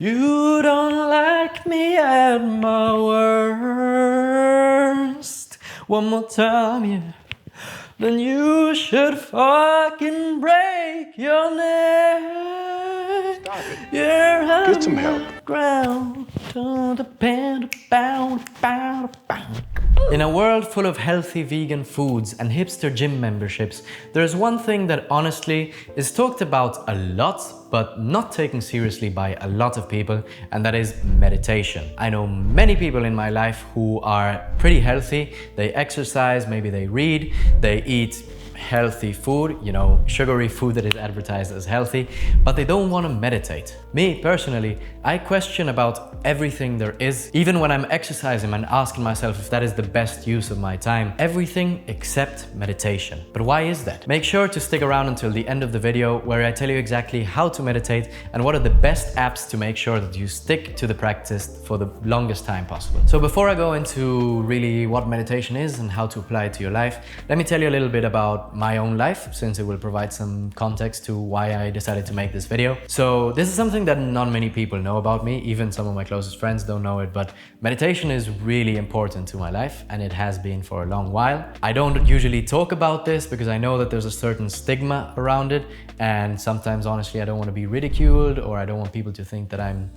You don't like me at my worst. One more time, yeah. Then you should fucking break your neck. Stop it. You're Get some help. ground. In a world full of healthy vegan foods and hipster gym memberships, there's one thing that honestly is talked about a lot, but not taken seriously by a lot of people, and that is meditation. I know many people in my life who are pretty healthy. They exercise, maybe they read, they eat healthy food, sugary food that is advertised as healthy, but they don't want to meditate. Me, personally, I question about everything there is, even when I'm exercising and asking myself if that is the best use of my time. Everything except meditation. But why is that? Make sure to stick around until the end of the video, where I tell you exactly how to meditate and what are the best apps to make sure that you stick to the practice for the longest time possible. So before I go into really what meditation is and how to apply it to your life, let me tell you a little bit about my own life, since it will provide some context to why I decided to make this video. So this is something that not many people know about me, even some of my closest friends don't know it, but meditation is really important to my life, and it has been for a long while. I don't usually talk about this because I know that there's a certain stigma around it, and sometimes honestly I don't want to be ridiculed, or I don't want people to think that I'm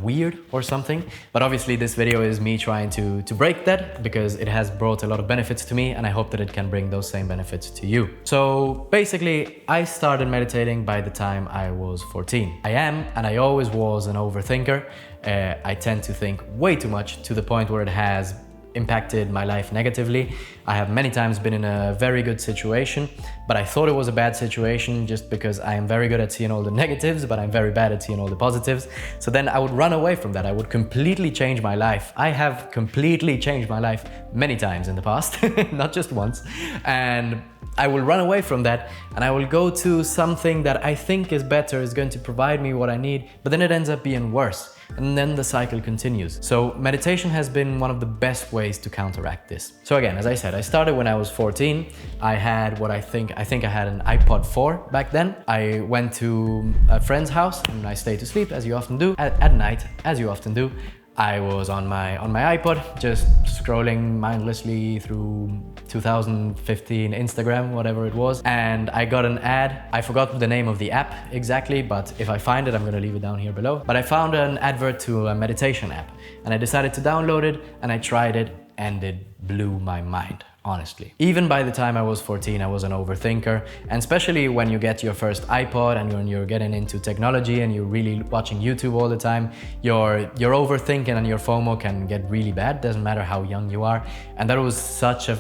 weird or something. But obviously this video is me trying to break that, because it has brought a lot of benefits to me, and I hope that it can bring those same benefits to you. So basically, I started meditating by the time I was 14. I am, and I always was, an overthinker. I tend to think way too much, to the point where it has impacted my life negatively. I have many times been in a very good situation, but I thought it was a bad situation just because I am very good at seeing all the negatives, but I'm very bad at seeing all the positives. So then I would run away from that. I would completely change my life. I have completely changed my life many times in the past, not just once. And I will run away from that, and I will go to something that I think is better, is going to provide me what I need, but then it ends up being worse. And then the cycle continues. So meditation has been one of the best ways to counteract this. So again, as I said, I started when I was 14. I had what I think I had an iPod 4 back then. I went to a friend's house and I stayed to sleep, as you often do, at night, as you often do. I was on my iPod, just scrolling mindlessly through 2015 Instagram, whatever it was, and I got an ad. I forgot the name of the app exactly, but if I find it, I'm gonna leave it down here below. But I found an advert to a meditation app, and I decided to download it, and I tried it, and it blew my mind. Honestly. Even by the time I was 14, I was an overthinker, and especially when you get your first iPod and when you're getting into technology and you're really watching YouTube all the time, your overthinking and your FOMO can get really bad, doesn't matter how young you are. And that was such a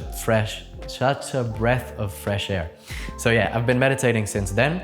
breath of fresh air. So yeah, I've been meditating since then.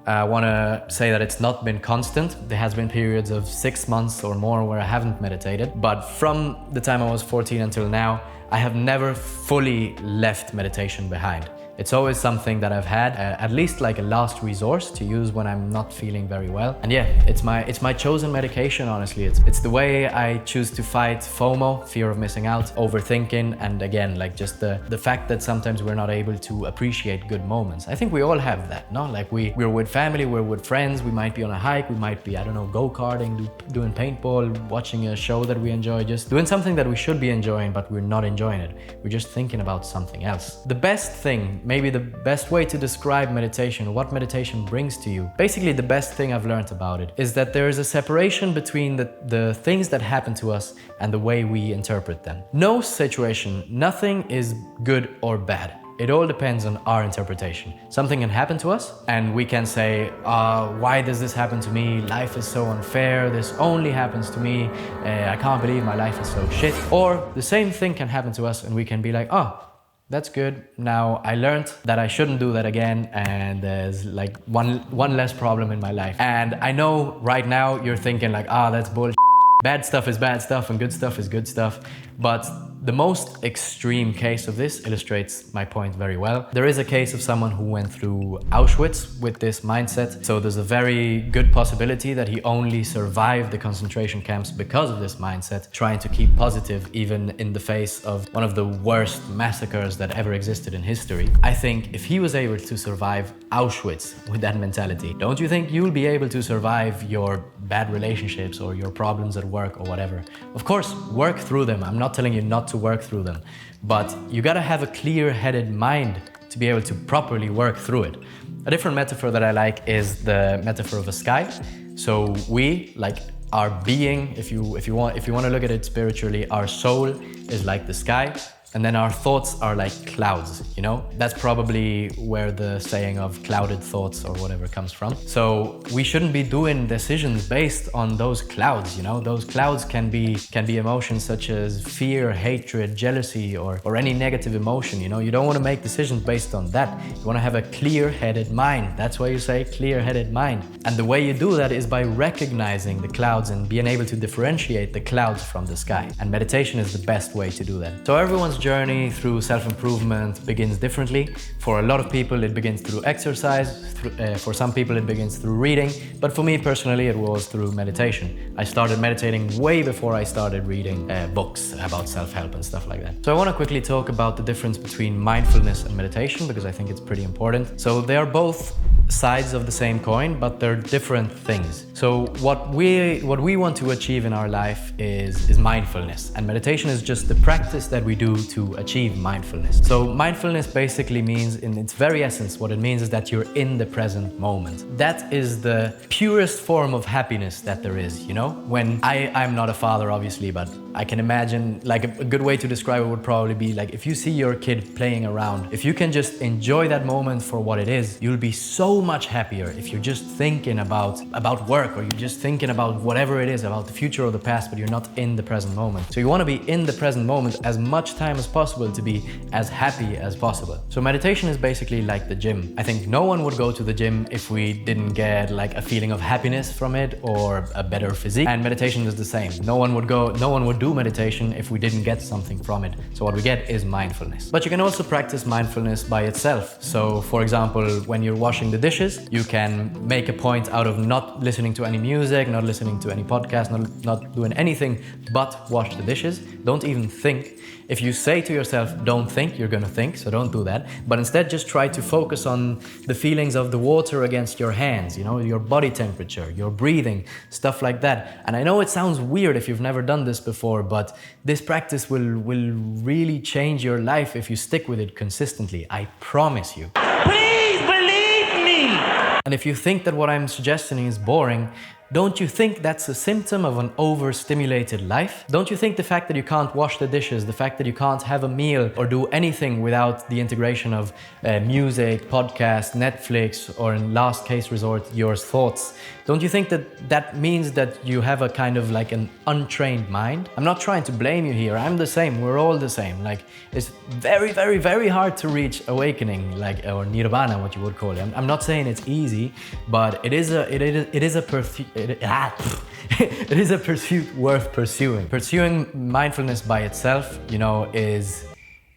I want to say that it's not been constant. There has been periods of 6 months or more where I haven't meditated, but from the time I was 14 until now, I have never fully left meditation behind. It's always something that I've had, at least like a last resource to use when I'm not feeling very well. And yeah, it's my chosen medication, honestly. It's the way I choose to fight FOMO, fear of missing out, overthinking, and again, like just the fact that sometimes we're not able to appreciate good moments. I think we all have that, no? Like we're with family, we're with friends, we might be on a hike, we might be, go-karting, doing paintball, watching a show that we enjoy, just doing something that we should be enjoying, but we're not enjoying it. We're just thinking about something else. The best thing, maybe the best way to describe meditation, what meditation brings to you, basically the best thing I've learned about it is that there is a separation between the things that happen to us and the way we interpret them. No situation, nothing is good or bad. It all depends on our interpretation. Something can happen to us and we can say, why does this happen to me? Life is so unfair. This only happens to me. I can't believe my life is so shit. Or the same thing can happen to us and we can be like, oh, that's good. Now I learned that I shouldn't do that again, and there's like one less problem in my life. And I know right now you're thinking like, that's bullshit. Bad stuff is bad stuff and good stuff is good stuff. But The most extreme case of this illustrates my point very well. There is a case of someone who went through Auschwitz with this mindset. So there's a very good possibility that he only survived the concentration camps because of this mindset, trying to keep positive even in the face of one of the worst massacres that ever existed in history. I think if he was able to survive Auschwitz with that mentality, don't you think you'll be able to survive your bad relationships or your problems at work or whatever? Of course, work through them. I'm not telling you not to work through them, but you gotta have a clear-headed mind to be able to properly work through it. A different metaphor that I like is the metaphor of a sky. So we, like our being, if you want to look at it spiritually, our soul is like the sky. And then our thoughts are like clouds, you know? That's probably where the saying of clouded thoughts or whatever comes from. So we shouldn't be doing decisions based on those clouds, you know? Those clouds can be emotions such as fear, hatred, jealousy, or any negative emotion, you know? You don't want to make decisions based on that. You want to have a clear-headed mind. That's why you say clear-headed mind. And the way you do that is by recognizing the clouds and being able to differentiate the clouds from the sky. And meditation is the best way to do that. So everyone's journey through self-improvement begins differently. For a lot of people, it begins through exercise. For some people, it begins through reading. But for me personally, it was through meditation. I started meditating way before I started reading books about self-help and stuff like that. So I want to quickly talk about the difference between mindfulness and meditation because I think it's pretty important. So they are both sides of the same coin, but they're different things. So what we want to achieve in our life is mindfulness, and meditation is just the practice that we do to achieve mindfulness. So mindfulness basically means, in its very essence, what it means is that you're in the present moment. That is the purest form of happiness that there is, you know? When I'm not a father, obviously, but I can imagine, like a good way to describe it would probably be like if you see your kid playing around, if you can just enjoy that moment for what it is, you'll be so much happier if you're just thinking about work, or you're just thinking about whatever it is, about the future or the past, but you're not in the present moment. So you want to be in the present moment as much time as possible to be as happy as possible. So meditation is basically like the gym. I think no one would go to the gym if we didn't get like a feeling of happiness from it or a better physique. And meditation is the same. No one would do meditation if we didn't get something from it. So what we get is mindfulness. But you can also practice mindfulness by itself. So for example, when you're washing the dishes, you can make a point out of not listening to any music, not listening to any podcast, not doing anything but wash the dishes. Don't even think. If you say to yourself, don't think, you're gonna think, so don't do that. But instead just try to focus on the feelings of the water against your hands, you know, your body temperature, your breathing, stuff like that. And I know it sounds weird if you've never done this before, but this practice will really change your life if you stick with it consistently. I promise you. Please believe me! And if you think that what I'm suggesting is boring, don't you think that's a symptom of an overstimulated life? Don't you think the fact that you can't wash the dishes, the fact that you can't have a meal or do anything without the integration of music, podcast, Netflix, or in last case resort, your thoughts, don't you think that that means that you have a kind of like an untrained mind? I'm not trying to blame you here. I'm the same. We're all the same. Like, it's very, very, very hard to reach awakening, like, or nirvana, what you would call it. I'm not saying it's easy, but it is a pursuit worth pursuing. Pursuing mindfulness by itself, you know, is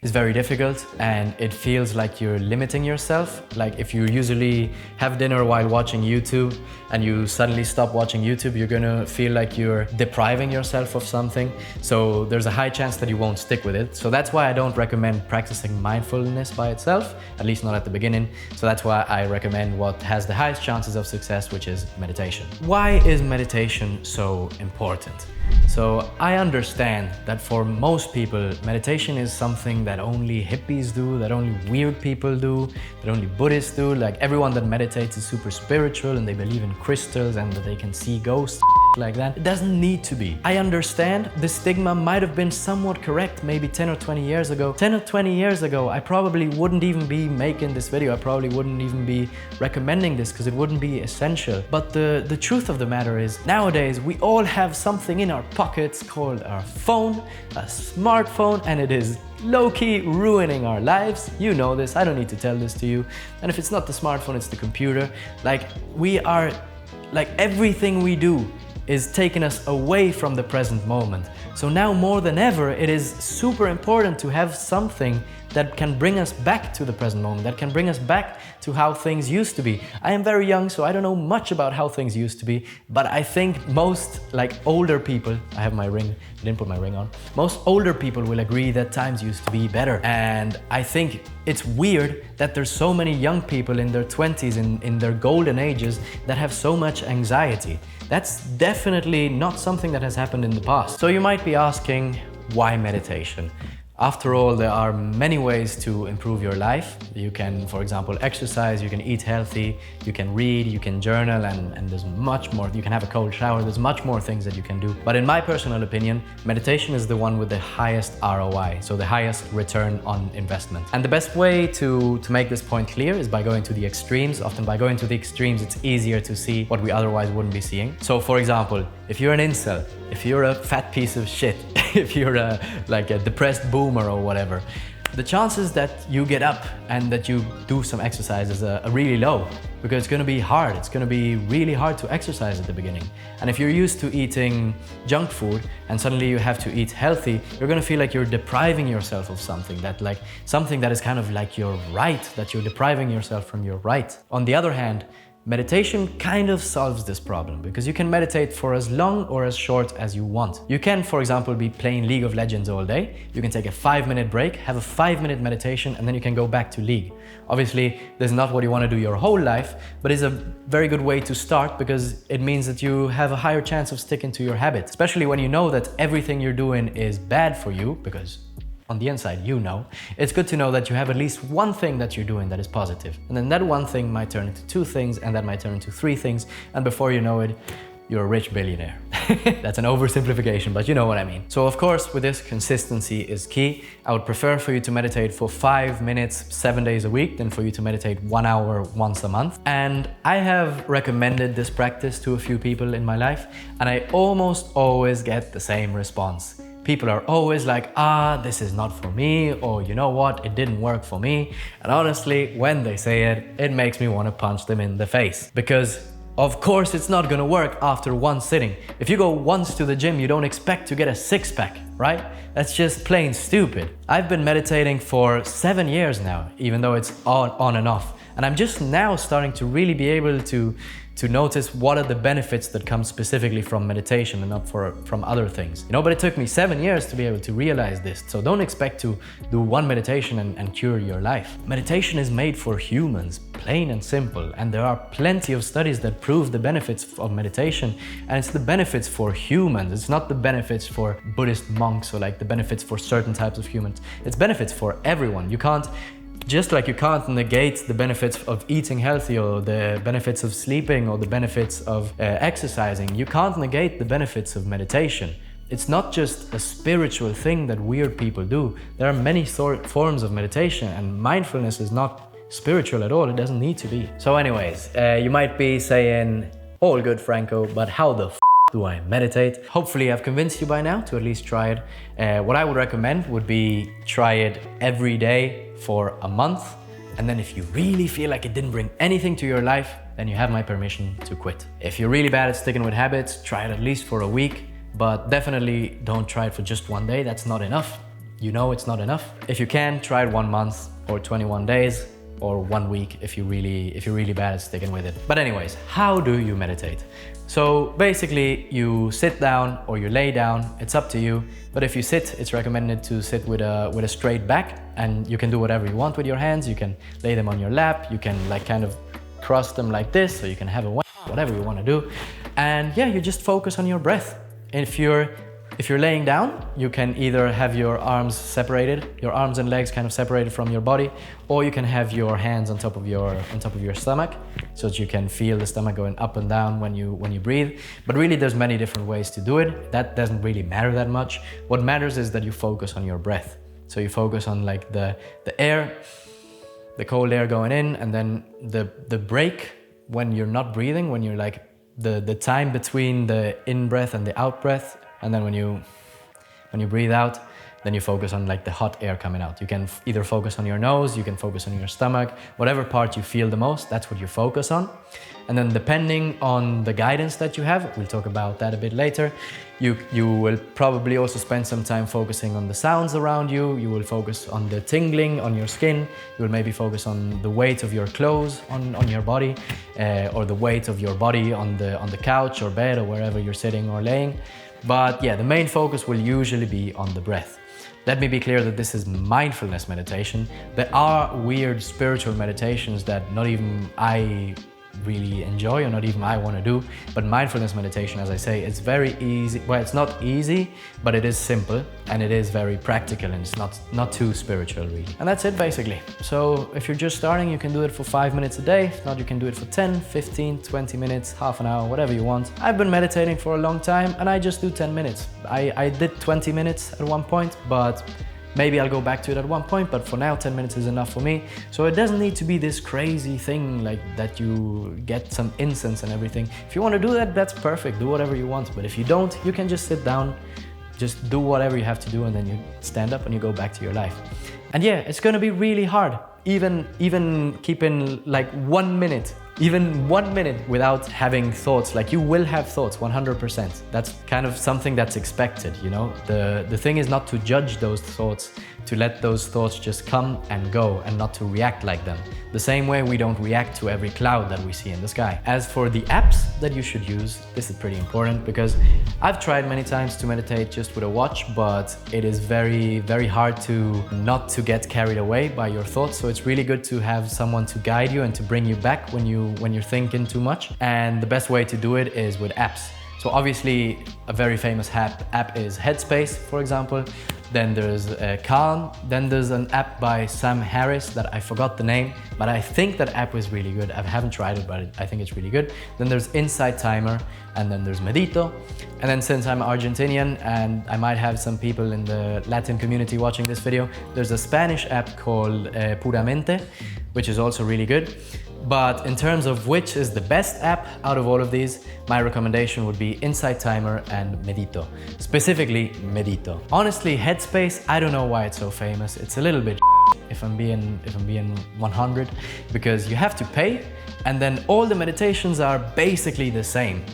very difficult, and it feels like you're limiting yourself. Like if you usually have dinner while watching YouTube and you suddenly stop watching YouTube, you're gonna feel like you're depriving yourself of something. So there's a high chance that you won't stick with it. So that's why I don't recommend practicing mindfulness by itself, at least not at the beginning. So that's why I recommend what has the highest chances of success, which is meditation. Why is meditation so important? So I understand that for most people, meditation is something that only hippies do, that only weird people do, that only Buddhists do. Like everyone that meditates is super spiritual and they believe in crystals and that they can see ghosts, like that. It doesn't need to be. I understand the stigma might have been somewhat correct maybe 10 or 20 years ago. 10 or 20 years ago, I probably wouldn't even be making this video. I probably wouldn't even be recommending this because it wouldn't be essential. But the truth of the matter is, nowadays, we all have something in our pockets called our phone, a smartphone, and it is low-key ruining our lives. You know this, I don't need to tell this to you. And if it's not the smartphone, it's the computer. Like, we are, like everything we do is taking us away from the present moment. So now more than ever, it is super important to have something that can bring us back to the present moment, that can bring us back to how things used to be. I am very young, so I don't know much about how things used to be, but I think most older people, I have my ring, I didn't put my ring on, most older people will agree that times used to be better. And I think it's weird that there's so many young people in their 20s, in their golden ages, that have so much anxiety. That's definitely not something that has happened in the past. So you might be asking, why meditation? After all, there are many ways to improve your life. You can, for example, exercise, you can eat healthy, you can read, you can journal, and there's much more. You can have a cold shower, there's much more things that you can do. But in my personal opinion, meditation is the one with the highest ROI, so the highest return on investment. And the best way to make this point clear is by going to the extremes. Often by going to the extremes, it's easier to see what we otherwise wouldn't be seeing. So for example, if you're an incel, if you're a fat piece of shit, if you're a depressed boomer or whatever, the chances that you get up and that you do some exercise are really low, because it's going to be hard. It's going to be really hard to exercise at the beginning. And if you're used to eating junk food and suddenly you have to eat healthy, you're going to feel like you're depriving yourself of something that is kind of like your right, that you're depriving yourself from your right. On the other hand, meditation kind of solves this problem, because you can meditate for as long or as short as you want. You can, for example, be playing League of Legends all day. You can take a 5-minute break, have a 5-minute meditation, and then you can go back to League. Obviously, this is not what you want to do your whole life, but it's a very good way to start, because it means that you have a higher chance of sticking to your habit, especially when you know that everything you're doing is bad for you, because on the inside, you know. It's good to know that you have at least one thing that you're doing that is positive. And then that one thing might turn into 2 things, and that might turn into 3 things. And before you know it, you're a rich billionaire. That's an oversimplification, but you know what I mean. So of course, with this, consistency is key. I would prefer for you to meditate for 5 minutes, 7 days a week, than for you to meditate 1 hour once a month. And I have recommended this practice to a few people in my life, and I almost always get the same response. People are always like, this is not for me, or you know what, it didn't work for me. And honestly, when they say it, it makes me want to punch them in the face. Because of course it's not gonna work after one sitting. If you go once to the gym, you don't expect to get a 6-pack, right? That's just plain stupid. I've been meditating for 7 years now, even though it's on and off. And I'm just now starting to really be able to notice what are the benefits that come specifically from meditation and not from other things. You know, but it took me 7 years to be able to realize this. So don't expect to do one meditation and cure your life. Meditation is made for humans, plain and simple. And there are plenty of studies that prove the benefits of meditation. And it's the benefits for humans. It's not the benefits for Buddhist monks or like the benefits for certain types of humans. It's benefits for everyone. Just like you can't negate the benefits of eating healthy or the benefits of sleeping or the benefits of exercising, you can't negate the benefits of meditation. It's not just a spiritual thing that weird people do. There are many forms of meditation, and mindfulness is not spiritual at all. It doesn't need to be. So anyways, you might be saying, all good, Franco, but how the do I meditate? Hopefully I've convinced you by now to at least try it. What I would recommend would be try it every day for a month. And then if you really feel like it didn't bring anything to your life, then you have my permission to quit. If you're really bad at sticking with habits, try it at least for a week, but definitely don't try it for just 1 day. That's not enough. You know it's not enough. If you can, try it 1 month or 21 days. Or 1 week if you're really bad at sticking with it. But anyways, how do you meditate? So basically you sit down or you lay down, it's up to you. But if you sit, it's recommended to sit with a straight back, and you can do whatever you want with your hands. You can lay them on your lap, you can like kind of cross them like this, so you can have a whatever you want to do. And yeah, you just focus on your breath. If you're laying down, you can either have your arms separated, your arms and legs kind of separated from your body, or you can have your hands on top of your stomach, so that you can feel the stomach going up and down when you breathe. But really, there's many different ways to do it. That doesn't really matter that much. What matters is that you focus on your breath. So you focus on like the air, the cold air going in, and then the break when you're not breathing, when you're like the time between the in breath and the out breath. And then when you breathe out, then you focus on like the hot air coming out. You can either focus on your nose, you can focus on your stomach, whatever part you feel the most, that's what you focus on. And then depending on the guidance that you have, we'll talk about that a bit later, you will probably also spend some time focusing on the sounds around you. You will focus on the tingling on your skin. You will maybe focus on the weight of your clothes on your body, or the weight of your body on the couch or bed or wherever you're sitting or laying. But yeah, the main focus will usually be on the breath. Let me be clear that this is mindfulness meditation. There are weird spiritual meditations that not even I really enjoy or not even I want to do, but mindfulness meditation, as I say, it's very easy. Well, it's not easy, but it is simple and it is very practical, and it's not too spiritual really. And that's it basically. So if you're just starting, you can do it for 5 minutes a day. If not, you can do it for 10, 15, 20 minutes, half an hour, whatever you want. I've been meditating for a long time and I just do 10 minutes. I did 20 minutes at one point, but maybe I'll go back to it at one point, but for now 10 minutes is enough for me. So it doesn't need to be this crazy thing like that you get some incense and everything. If you want to do that, that's perfect, do whatever you want. But if you don't, you can just sit down, just do whatever you have to do, and then you stand up and you go back to your life. And yeah, it's gonna be really hard. Even keeping like 1 minute, even 1 minute without having thoughts. Like, you will have thoughts 100%. That's kind of something that's expected, you know? The thing is not to judge those thoughts, to let those thoughts just come and go and not to react like them. The same way we don't react to every cloud that we see in the sky. As for the apps that you should use, this is pretty important because I've tried many times to meditate just with a watch, but it is very, very hard to not to get carried away by your thoughts. So it's really good to have someone to guide you and to bring you back when you're thinking too much. And the best way to do it is with apps. So obviously a very famous app is Headspace, for example. Then there's Calm. Then there's an app by Sam Harris that I forgot the name, but I think that app is really good. I haven't tried it, but I think it's really good. Then there's Insight Timer, and then there's Medito. And then since I'm Argentinian and I might have some people in the Latin community watching this video, there's a Spanish app called Puramente, which is also really good. But in terms of which is the best app out of all of these, my recommendation would be Insight Timer and Medito. Specifically, Medito. Honestly, Headspace, I don't know why it's so famous. It's a little bit if I'm being 100, because you have to pay, and then all the meditations are basically the same.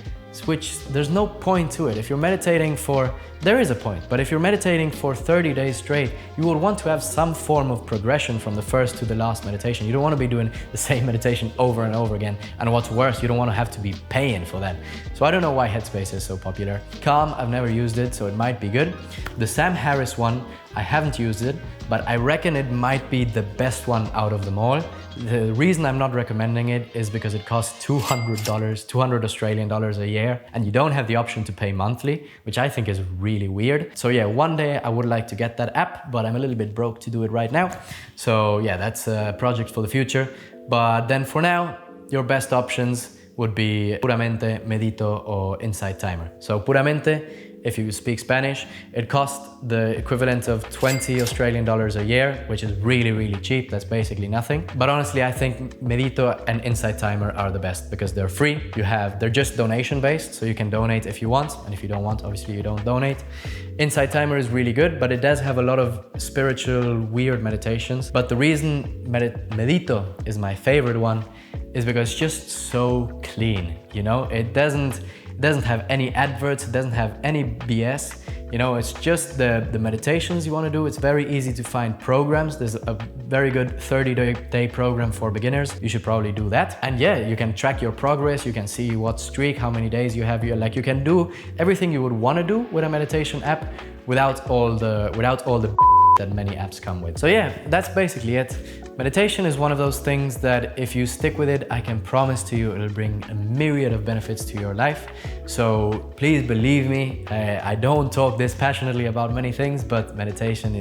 Which there's no point to it. If you're meditating for, there is a point, but if you're meditating for 30 days straight, you will want to have some form of progression from the first to the last meditation. You don't want to be doing the same meditation over and over again. And what's worse, you don't want to have to be paying for that. So I don't know why Headspace is so popular. Calm, I've never used it, so it might be good. The Sam Harris one, I haven't used it, but I reckon it might be the best one out of them all. The reason I'm not recommending it is because it costs $200, 200 Australian dollars a year, and you don't have the option to pay monthly, which I think is really weird. So yeah, one day I would like to get that app, but I'm a little bit broke to do it right now. So yeah, that's a project for the future. But then for now, your best options would be Puramente, Medito, or Insight Timer. So Puramente, if you speak Spanish, it costs the equivalent of 20 Australian dollars a year, which is really, really cheap. That's basically nothing. But honestly, I think Medito and Insight Timer are the best because they're free. They're just donation based, so you can donate if you want. And if you don't want, obviously you don't donate. Insight Timer is really good, but it does have a lot of spiritual, weird meditations. But the reason Medito is my favorite one is because it's just so clean, you know? It doesn't have any adverts, it doesn't have any BS. You know, it's just the meditations you want to do. It's very easy to find programs. There's a very good 30-day program for beginners. You should probably do that. And yeah, you can track your progress. You can see what streak, how many days you have. Like, you can do everything you would want to do with a meditation app without all the that many apps come with. So yeah, that's basically it. Meditation is one of those things that if you stick with it, I can promise to you it'll bring a myriad of benefits to your life. So please believe me, I don't talk this passionately about many things, but meditation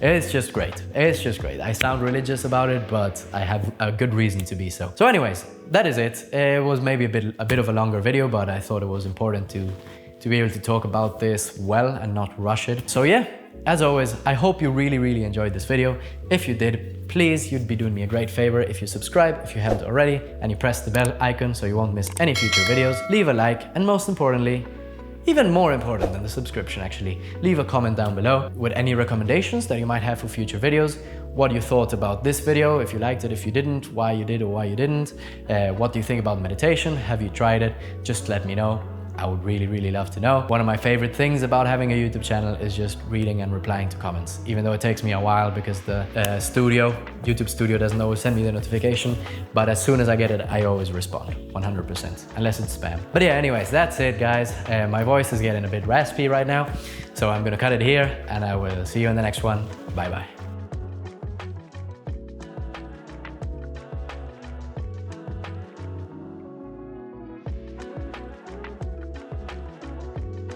it's just great. It's just great. I sound religious about it, but I have a good reason to be so. So anyways, that is it. It was maybe a bit of a longer video, but I thought it was important to be able to talk about this well and not rush it. So yeah, as always, I hope you really, really enjoyed this video. If you did, please, you'd be doing me a great favor if you subscribe, if you haven't already, and you press the bell icon so you won't miss any future videos. Leave a like, and most importantly, even more important than the subscription actually, leave a comment down below with any recommendations that you might have for future videos. what you thought about this video, if you liked it, if you didn't, why you did or why you didn't. What do you think about meditation? Have you tried it? Just let me know. I would really love to know. One of my favorite things about having a YouTube channel is just reading and replying to comments, even though it takes me a while because the YouTube studio doesn't always send me the notification, but as soon as I get it, I always respond, 100%, unless it's spam. But yeah, anyways, that's it, guys. My voice is getting a bit raspy right now, so I'm gonna cut it here, and I will see you in the next one. Bye bye.